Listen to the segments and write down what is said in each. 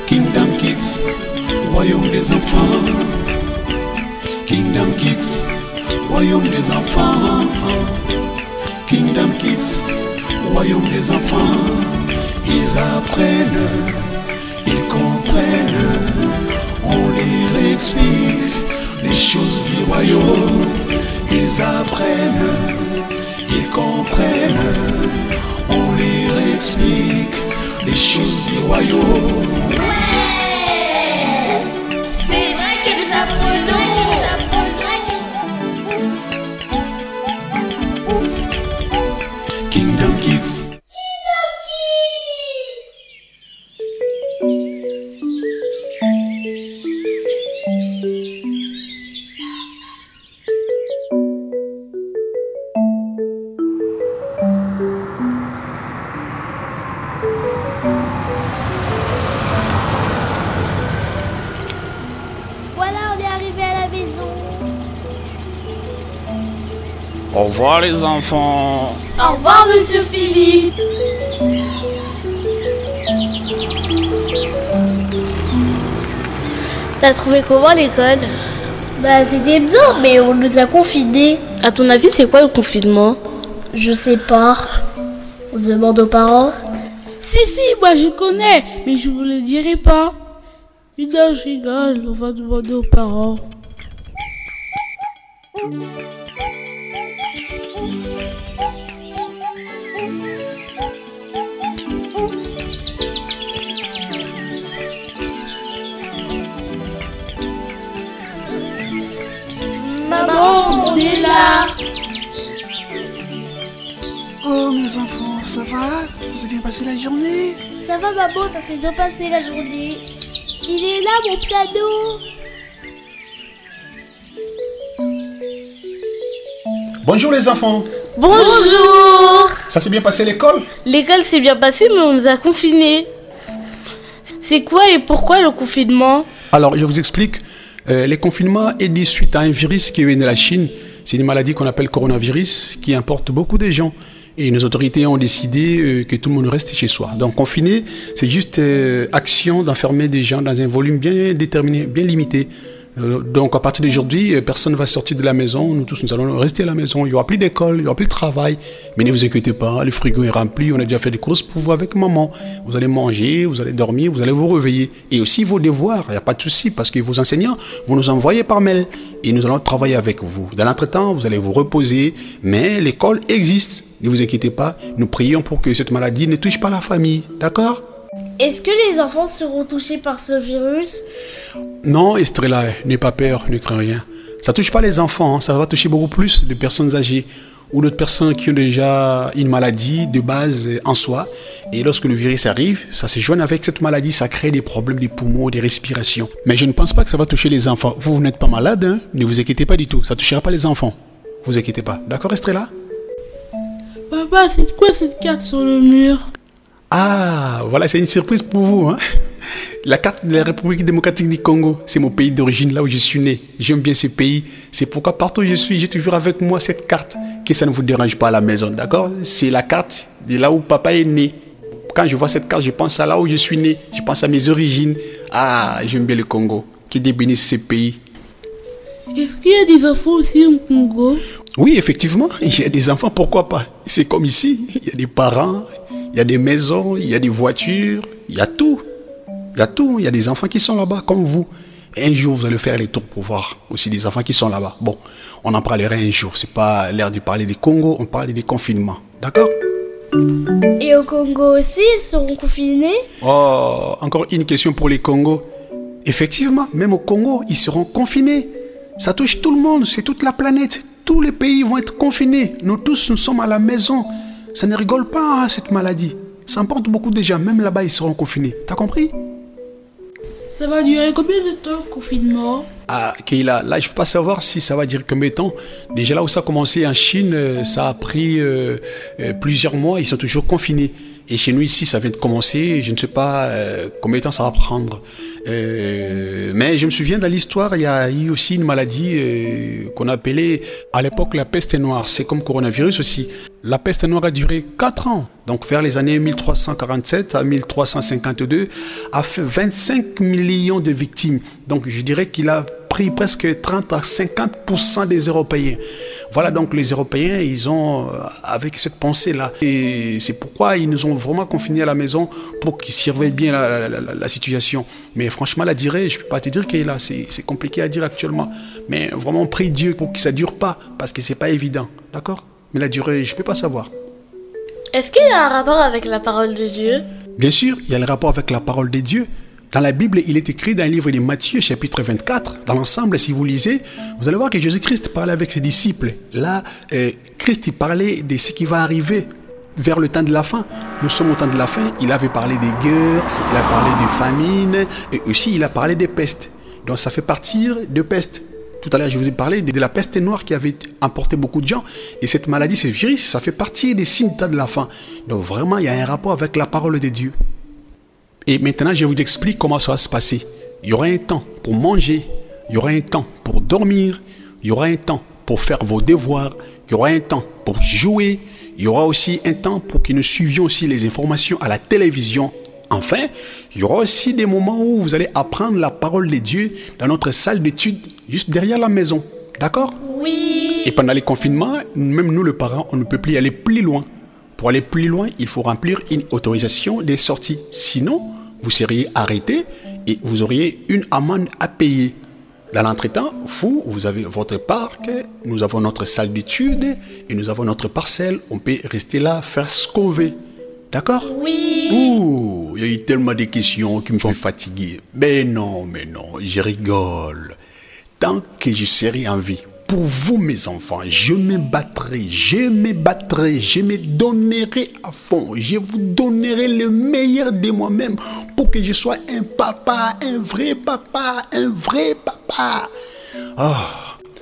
Kingdom Kids, royaume des enfants. Kingdom Kids, royaume des enfants. Kingdom Kids, royaume des enfants. Ils apprennent, ils comprennent, on leur explique les choses du royaume. Ils apprennent, ils comprennent, on leur explique les choses du royaume. Ouais, c'est vrai que nous apprenons. Kingdom Kids. Voilà, on est arrivé à la maison. Au revoir les enfants. Au revoir, monsieur Philippe. T'as trouvé comment l'école? Bah, c'était bien, mais on nous a confinés. À ton avis, c'est quoi le confinement? Je sais pas. On demande aux parents. Si, moi je connais, mais je vous le dirai pas. Non, je rigole, on va demander aux parents. Maman, on est là. Oh mes enfants, ça va? Ça s'est bien passé la journée? Ça va, maman, ça s'est bien passé la journée. Il est là, mon piano. Bonjour les enfants. Bonjour. Ça s'est bien passé l'école? L'école s'est bien passée, mais on nous a confinés. C'est quoi et pourquoi le confinement? Alors, je vous explique. Les confinements est dû suite à un virus qui vient de la Chine. C'est une maladie qu'on appelle coronavirus qui importe beaucoup de gens. Et nos autorités ont décidé que tout le monde reste chez soi. Donc, confiner, c'est juste action d'enfermer des gens dans un volume bien déterminé, bien limité. Donc, à partir d'aujourd'hui, personne ne va sortir de la maison. Nous tous, nous allons rester à la maison. Il n'y aura plus d'école, il n'y aura plus de travail. Mais ne vous inquiétez pas, le frigo est rempli. On a déjà fait des courses pour vous avec maman. Vous allez manger, vous allez dormir, vous allez vous réveiller. Et aussi vos devoirs, il n'y a pas de souci parce que vos enseignants vont nous envoyer par mail. Et nous allons travailler avec vous. Dans l'entretemps, vous allez vous reposer. Mais l'école existe. Ne vous inquiétez pas. Nous prions pour que cette maladie ne touche pas la famille. D'accord ? Est-ce que les enfants seront touchés par ce virus? Non, Estrella, n'aie pas peur, ne crains rien. Ça ne touche pas les enfants, hein. Ça va toucher beaucoup plus de personnes âgées ou d'autres personnes qui ont déjà une maladie de base en soi. Et lorsque le virus arrive, ça se joint avec cette maladie, ça crée des problèmes des poumons, des respirations. Mais je ne pense pas que ça va toucher les enfants. Vous n'êtes pas malade, hein? Ne vous inquiétez pas du tout. Ça ne touchera pas les enfants. Vous inquiétez pas. D'accord, Estrella? Papa, c'est quoi cette carte sur le mur? Ah, voilà, c'est une surprise pour vous, hein? La carte de la République démocratique du Congo, c'est mon pays d'origine, là où je suis né. J'aime bien ce pays. C'est pourquoi partout où je suis, j'ai toujours avec moi cette carte. Que ça ne vous dérange pas à la maison, d'accord? C'est la carte de là où papa est né. Quand je vois cette carte, je pense à là où je suis né. Je pense à mes origines. Ah, j'aime bien le Congo. Que Dieu bénisse ce pays. Est-ce qu'il y a des enfants aussi au Congo? Oui, effectivement, il y a des enfants, pourquoi pas? C'est comme ici, il y a des parents, il y a des maisons, il y a des voitures, il y a tout. Il y a tout, il y a des enfants qui sont là-bas, comme vous. Et un jour, vous allez faire les tours pour voir aussi des enfants qui sont là-bas. Bon, on en parlera un jour. C'est pas l'heure de parler des Congo, on parle des confinements. D'accord? Et au Congo aussi, ils seront confinés? Oh, encore une question pour les Congos. Effectivement, même au Congo, ils seront confinés. Ça touche tout le monde, c'est toute la planète. Tous les pays vont être confinés. Nous tous, nous sommes à la maison. Ça ne rigole pas, hein, cette maladie. Ça emporte beaucoup de gens. Même là-bas, ils seront confinés. T'as compris? Ça va durer combien de temps le confinement? Ah, Keila, là, je ne peux pas savoir si ça va durer combien de temps. Déjà, là où ça a commencé en Chine, ça a pris plusieurs mois. Ils sont toujours confinés. Et chez nous, ici, ça vient de commencer. Je ne sais pas combien de temps ça va prendre. Mais je me souviens, dans l'histoire, il y a eu aussi une maladie qu'on appelait à l'époque la peste noire. C'est comme coronavirus aussi. La peste noire a duré 4 ans, donc vers les années 1347 à 1352, a fait 25 millions de victimes. Donc je dirais qu'il a pris presque 30 à 50% des Européens. Voilà, donc les Européens, ils ont, avec cette pensée-là, et c'est pourquoi ils nous ont vraiment confinés à la maison pour qu'ils surveillent bien la situation. Mais franchement, la durée, je ne peux pas te dire qu'elle est là, c'est compliqué à dire actuellement. Mais vraiment, on prie Dieu pour que ça ne dure pas, parce que ce n'est pas évident, d'accord? Mais la durée, je ne peux pas savoir. Est-ce qu'il y a un rapport avec la parole de Dieu? Bien sûr, il y a le rapport avec la parole de Dieu. Dans la Bible, il est écrit dans le livre de Matthieu, chapitre 24. Dans l'ensemble, si vous lisez, vous allez voir que Jésus-Christ parlait avec ses disciples. Là, Christ, il parlait de ce qui va arriver vers le temps de la fin. Nous sommes au temps de la fin. Il avait parlé des guerres, il a parlé des famines, et aussi il a parlé des pestes. Donc ça fait partir de pestes. Tout à l'heure, je vous ai parlé de la peste noire qui avait emporté beaucoup de gens. Et cette maladie, ce virus, ça fait partie des signes de la fin. Donc vraiment, il y a un rapport avec la parole de Dieu. Et maintenant, je vous explique comment ça va se passer. Il y aura un temps pour manger, il y aura un temps pour dormir, il y aura un temps pour faire vos devoirs, il y aura un temps pour jouer, il y aura aussi un temps pour que nous suivions aussi les informations à la télévision. Enfin, il y aura aussi des moments où vous allez apprendre la parole de Dieu dans notre salle d'études, juste derrière la maison. D'accord? Oui. Et pendant les confinements, même nous, les parents, on ne peut plus aller plus loin. Pour aller plus loin, il faut remplir une autorisation de sortie. Sinon, vous seriez arrêté et vous auriez une amende à payer. Dans l'entretemps, vous avez votre parc, nous avons notre salle d'études et nous avons notre parcelle. On peut rester là, faire ce qu'on veut. D'accord? Oui. Ouh, il y a eu tellement de questions qui me font fatiguer. Mais non, je rigole. Tant que je serai en vie, pour vous mes enfants, je me battrai, je me donnerai à fond. Je vous donnerai le meilleur de moi-même pour que je sois un papa, un vrai papa, un vrai papa. Oh.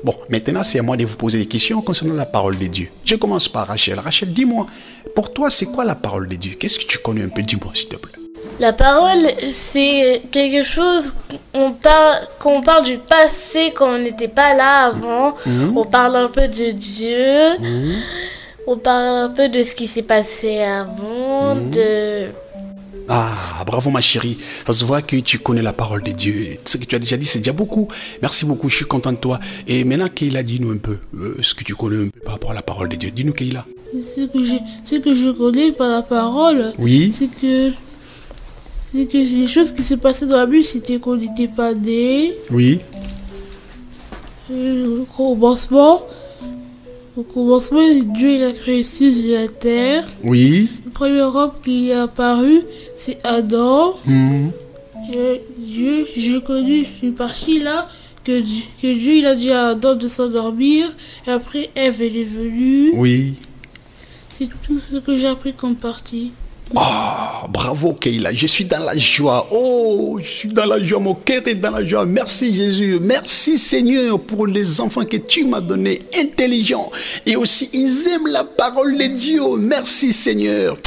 Bon, maintenant, c'est à moi de vous poser des questions concernant la parole de Dieu. Je commence par Rachel. Rachel, dis-moi, pour toi, c'est quoi la parole de Dieu? Qu'est-ce que tu connais un peu? Dis-moi, s'il te plaît. La parole, c'est quelque chose qu'on parle du passé quand on n'était pas là avant. On parle un peu de Dieu. On parle un peu de ce qui s'est passé avant. Ah, bravo ma chérie. Ça se voit que tu connais la parole de Dieu. Ce que tu as déjà dit, c'est déjà beaucoup. Merci beaucoup, je suis content de toi. Et maintenant, Keila, dis-nous un peu ce que tu connais un peu par rapport à la parole de Dieu. Dis-nous, Keila. Ce que je connais par la parole, oui, c'est que les choses qui se passaient dans la Bible, c'était qu'on n'était pas nés. Oui. Au commencement, Dieu il a créé les cieux et la terre. Oui. Le premier homme qui est apparu, c'est Adam. Dieu, j'ai connu une partie là, que Dieu il a dit à Adam de s'endormir. Et après, Ève elle est venue. Oui. C'est tout ce que j'ai appris comme partie. Oh, bravo Keila, je suis dans la joie. Oh, je suis dans la joie, mon cœur est dans la joie. Merci Jésus, merci Seigneur pour les enfants que tu m'as donnés, intelligents. Et aussi, ils aiment la parole de Dieu. Merci Seigneur.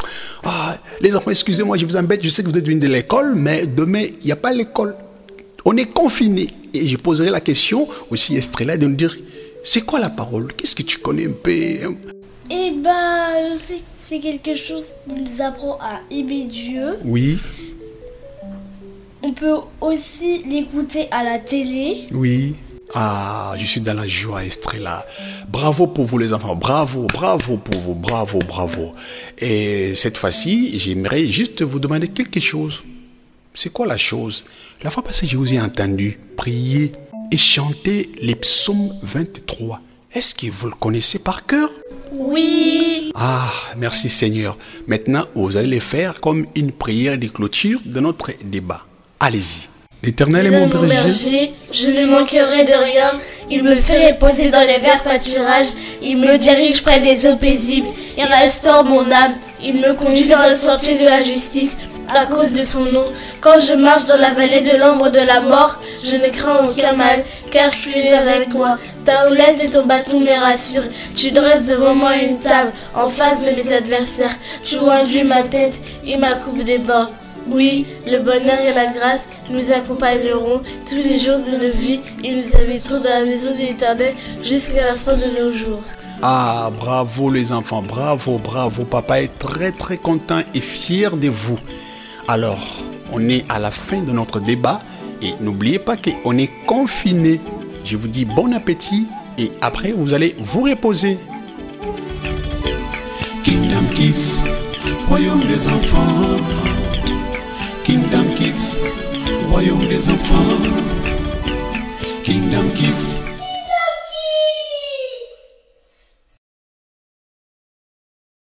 Ah, les enfants, excusez-moi, je vous embête, je sais que vous êtes venus de l'école, mais demain, il n'y a pas l'école. On est confinés. Et je poserai la question aussi à Estrella de nous dire, c'est quoi la parole? Qu'est-ce que tu connais un peu? Eh ben, je sais que c'est quelque chose qui nous apprend à aimer Dieu. Oui. On peut aussi l'écouter à la télé. Oui. Ah, je suis dans la joie, Estrella. Bravo pour vous les enfants, bravo pour vous, bravo. Et cette fois-ci, j'aimerais juste vous demander quelque chose. C'est quoi la chose? La fois passée, je vous ai entendu prier et chanter les psaumes 23. Est-ce que vous le connaissez par cœur? Oui. Ah, merci Seigneur. Maintenant, vous allez les faire comme une prière de clôture de notre débat. Allez-y. L'Éternel est mon berger. Je ne manquerai de rien. Il me fait reposer dans les verts pâturages. Il me dirige près des eaux paisibles. Il restaure mon âme. Il me conduit dans le sentier de la justice à cause de son nom. Quand je marche dans la vallée de l'ombre de la mort, je ne crains aucun mal, car je suis avec toi. Ta houlette et ton bâton me rassurent. Tu dresses devant moi une table en face de mes adversaires. Tu oinges ma tête et ma coupe déborde. Oui, le bonheur et la grâce nous accompagneront tous les jours de nos vies et nous habiterons dans la maison de l'Éternel jusqu'à la fin de nos jours. Ah, bravo les enfants, bravo, bravo. Papa est très très content et fier de vous. Alors, on est à la fin de notre débat et n'oubliez pas qu'on est confiné. Je vous dis bon appétit et après vous allez vous reposer. Kingdom Kids, royaume des enfants. Kingdom Kids, royaume des enfants. Kingdom Kids.